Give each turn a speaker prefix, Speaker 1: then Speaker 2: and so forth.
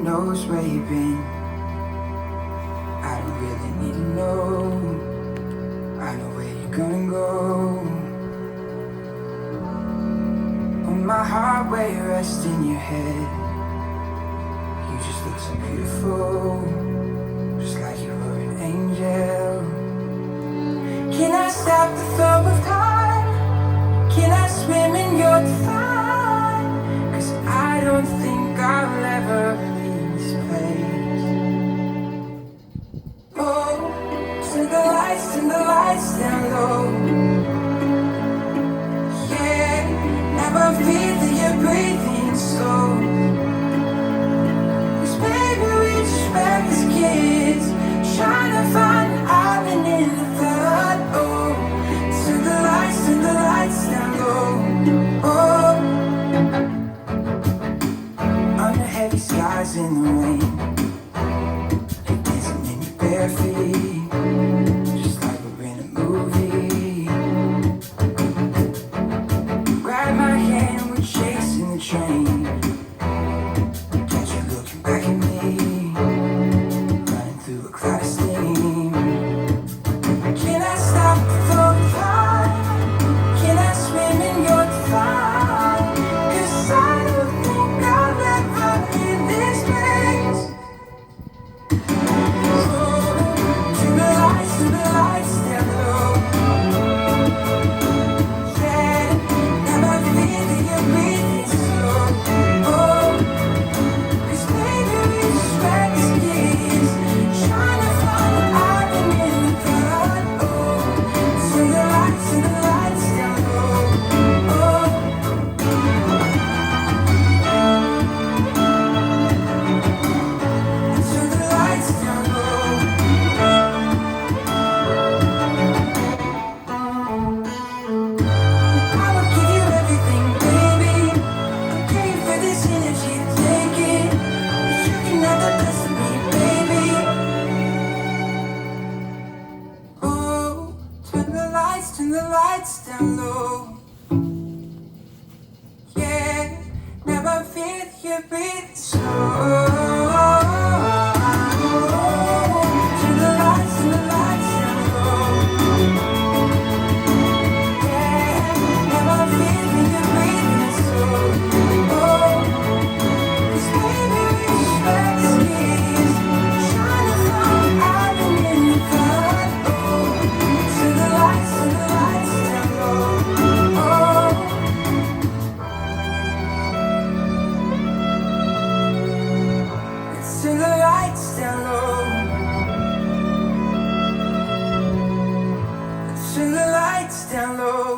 Speaker 1: knows where you've been. I don't really need to know. I know where you're gonna go. On my heart where you rest in your head. You just look so beautiful, just like you were an angel. Can I stop the flow of time? Can I swim in your divine? 'Cause I don't think I'll ever leave this place. Oh, turn the lights down low. Yeah, now I feel that you're breathing slow. 'Cause baby, we just met as kids, trying to find an island in the flood. Oh, turn the lights down low. Oh, under heavy skies in the rain, you're dancing in your bare feet, just like we're in a movie. Grab my hand, we're chasing the train. Got you looking back at me, running through a cloud of steam. Can I stop the flow of time? Can I swim in your divine? 'Cause I don't think I'll ever leave this place. Oh, turn the lights down low. Yeah, now I feel that you're breathing slow. Oh, 'cause baby, we just met as kids, trying to find an island in the flood. Oh, turn the lights down low. Oh, turn the lights down low. I will give you everything, baby. I'm paying for this energy, take it. You can have the best of me, baby. Oh, turn the lights down low. Yeah, now I feel you breathe slow. Turn the lights down low. Yeah, now I feel you breathing slow. Oh, 'cause baby, we just met as kids, trying to find an island in the flood. Oh, turn the lights down low. Oh, turn the lights down low. Turn the lights down low.